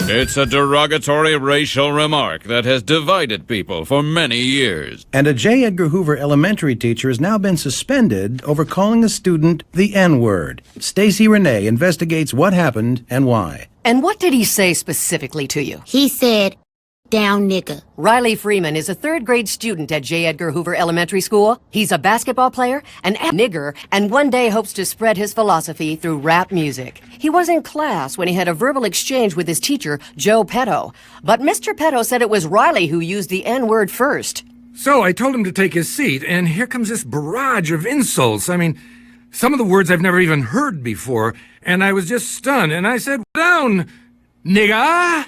It's a derogatory racial remark that has divided people for many years. And a J. Edgar Hoover elementary teacher has now been suspended over calling a student the N-word. Stacey Renee investigates what happened and why. And what did he say specifically to you? He said, down nigga. Riley Freeman is a third-grade student at J. Edgar Hoover Elementary School. He's a basketball player, an nigger, and one day hopes to spread his philosophy through rap music. He was in class when he had a verbal exchange with his teacher, Joe Petto. But Mr. Petto said it was Riley who used the N-word first. So I told him to take his seat, and here comes this barrage of insults. I mean, some of the words I've never even heard before, and I was just stunned, and I said, down, nigga!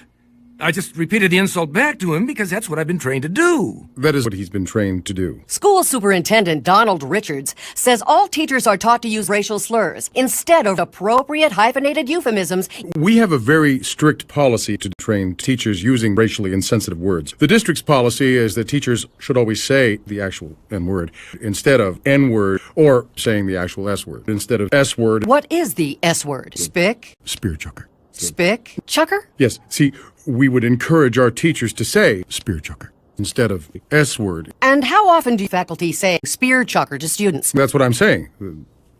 I just repeated the insult back to him because that's what I've been trained to do. That is what he's been trained to do. School Superintendent Donald Richards says all teachers are taught to use racial slurs instead of appropriate hyphenated euphemisms. We have a very strict policy to train teachers using racially insensitive words. The district's policy is that teachers should always say the actual N-word instead of N-word, or saying the actual S-word instead of S-word. What is the S-word? Spick? Spear chucker. Spick? Chucker? Yes, see, we would encourage our teachers to say spear chucker instead of the S-word. And how often do faculty say spear chucker to students? That's what I'm saying.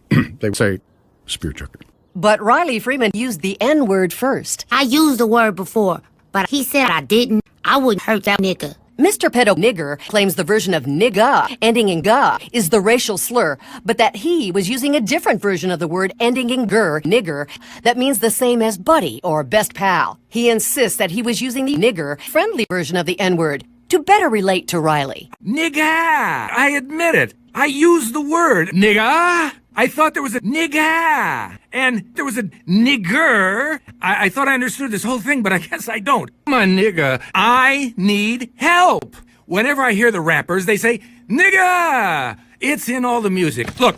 They say spear chucker. But Riley Freeman used the N-word first. I used the word before, but he said I didn't. I wouldn't hurt that nigga. Mr. Petto Nigger claims the version of nigga, ending in ga, is the racial slur, but that he was using a different version of the word ending in ger, nigger, that means the same as buddy or best pal. He insists that he was using the nigger, friendly version of the N-word to better relate to Riley. Nigga! I admit it. I used the word nigga. I thought there was a nigga, and there was a nigger. I thought I understood this whole thing, but I guess I don't. Come on, nigga. I need help. Whenever I hear the rappers, they say, nigga! It's in all the music. Look.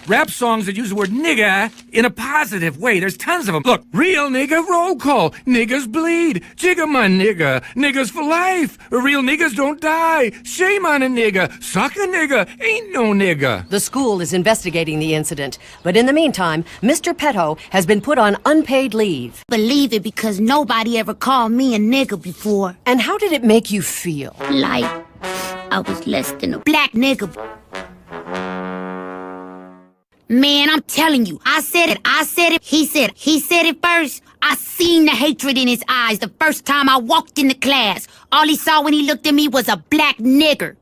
Rap songs that use the word nigga in a positive way. There's tons of them. Look, real nigga roll call. Niggas bleed. Jigga my nigga. Niggas for life. Real niggas don't die. Shame on a nigga. Suck a nigga. Ain't no nigga. The school is investigating the incident, but in the meantime, Mr. Petto has been put on unpaid leave. Believe it, because nobody ever called me a nigga before. And how did it make you feel? Like I was less than a black nigga. Man, I'm telling you, I said it, he said it first. I seen the hatred in his eyes the first time I walked into class. All he saw when he looked at me was a black nigger.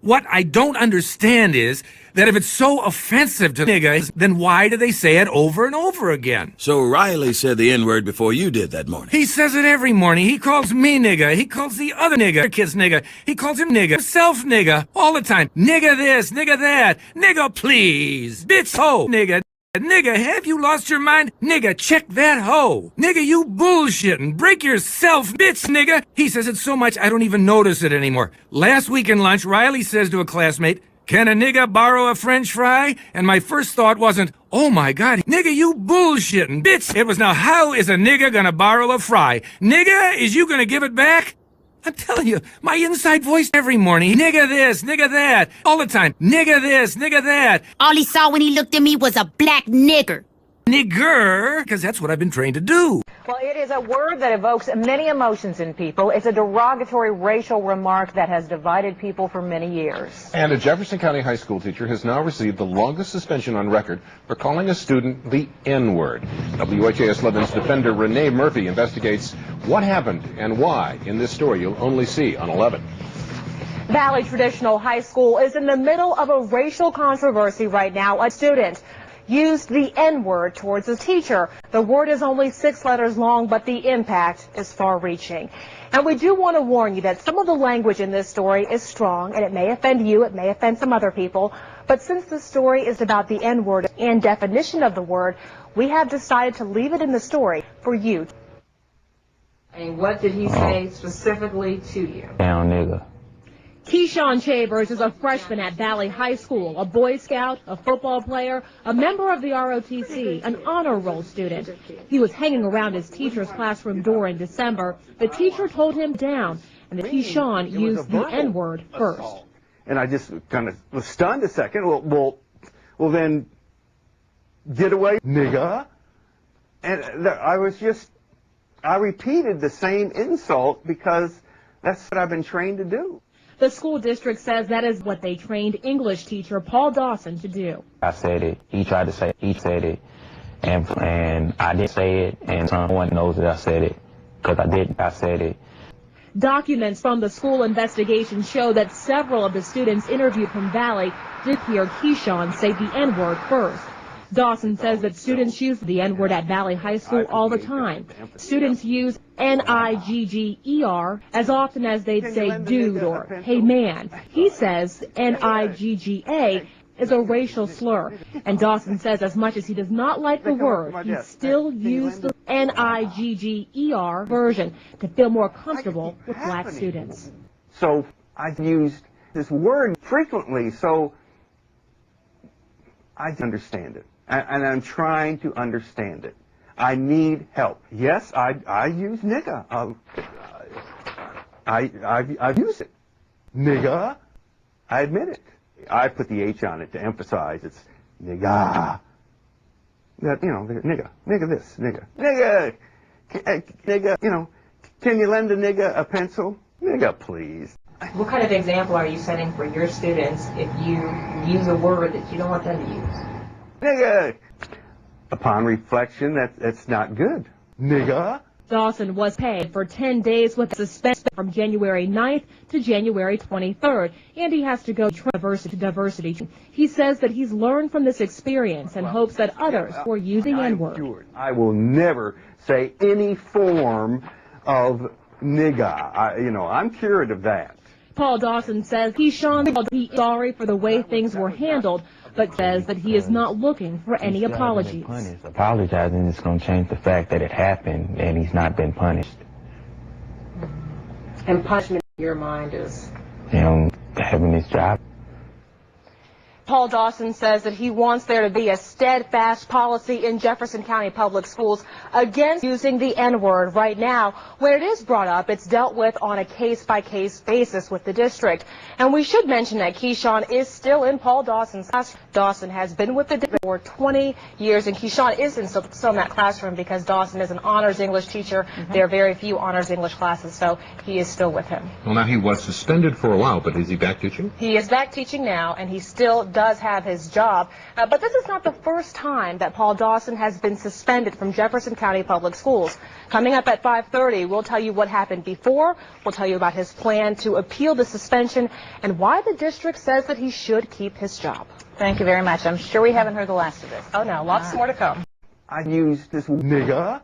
What I don't understand is that if it's so offensive to niggas, then why do they say it over and over again? So Riley said the N-word before you did that morning. He says it every morning. He calls me nigga. He calls the other nigga, kid's nigga. He calls him nigga. Himself nigga. All the time. Nigga this, nigga that. Nigga please. Bitch ho. Nigga. Nigga, have you lost your mind? Nigga, check that hoe. Nigga, you bullshitting. Break yourself, bitch, nigga. He says it so much I don't even notice it anymore. Last week in lunch, Riley says to a classmate, can a nigga borrow a french fry? And my first thought wasn't, oh my god, nigga, you bullshitting, bitch. It was, now how is a nigga gonna borrow a fry? Nigga, is you gonna give it back? I'm telling you, my inside voice every morning, nigga this, nigga that, all the time, nigga this, nigga that. All he saw when he looked at me was a black nigger. Nigger, because that's what I've been trained to do. Well, it is a word that evokes many emotions in people. It's a derogatory racial remark that has divided people for many years. And a Jefferson County high school teacher has now received the longest suspension on record for calling a student the N-word. WHAS 11's defender Renee Murphy investigates what happened and why in this story you'll only see on 11. Valley Traditional High School is in the middle of a racial controversy right now. A student used the N-word towards a teacher. The word is only 6 letters long, but the impact is far-reaching. And we do want to warn you that some of the language in this story is strong, and it may offend you, it may offend some other people. But since the story is about the N-word and definition of the word, we have decided to leave it in the story for you. And what did he say specifically to you? Down nigga. Keyshawn Chambers is a freshman at Valley High School, a Boy Scout, a football player, a member of the ROTC, an honor roll student. He was hanging around his teacher's classroom door in December. The teacher told him down, and Keyshawn used the N-word first. And I just kind of was stunned a second. Well, then get away, nigga. And I was just I repeated the same insult because that's what I've been trained to do. The school district says that is what they trained English teacher Paul Dawson to do. I said it. He tried to say it. He said it. And I didn't say it. And someone knows that I said it. Because I didn't. I said it. Documents from the school investigation show that several of the students interviewed from Valley did hear Keyshawn say the N-word first. Dawson says that students use the N-word at Valley High School all the time. Students use N-I-G-G-E-R as often as they'd say dude or hey man. He says N-I-G-G-A is a racial slur. And Dawson says as much as he does not like the word, he still used the N-I-G-G-E-R version to feel more comfortable with black students. So I've used this word frequently, so I understand it. And I'm trying to understand it. I need help. Yes, I use nigga. I've used it. Nigga. I admit it. I put the H on it to emphasize it's nigga. That, you know, nigga. Nigga this. Nigga. Nigga. Nigga. You know, can you lend a nigga a pencil? Nigga, please. What kind of example are you setting for your students if you use a word that you don't want them to use? Nigga! Upon reflection, that's not good. Nigga! Dawson was paid for 10 days with suspension from January 9th to January 23rd, and he has to go diversity to diversity. He says that he's learned from this experience and hopes that others will use the N-word. I will never say any form of nigga. You know, I'm cured of that. Paul Dawson says he's sorry for the way things were handled, but says that he is not looking for any apologies. Apologizing is going to change the fact that it happened and he's not been punished. And punishment in your mind is? You know, having his job. Paul Dawson says that he wants there to be a steadfast policy in Jefferson County Public Schools against using the N-word. Right now, when it is brought up, it's dealt with on a case-by-case basis with the district. And we should mention that Keyshawn is still in Paul Dawson's classroom. Dawson has been with the district for 20 years, and Keyshawn is still in that classroom because Dawson is an honors English teacher. There are very few honors English classes, so he is still with him. Well, now he was suspended for a while, but is he back teaching? He is back teaching now, and he still does have his job. But this is not the first time that Paul Dawson has been suspended from Jefferson County Public Schools. Coming up at 5:30, we'll tell you what happened before. We'll tell you about his plan to appeal the suspension and why the district says that he should keep his job. Thank you very much. I'm sure we haven't heard the last of this. Oh, no. Lots more to come. I used this nigga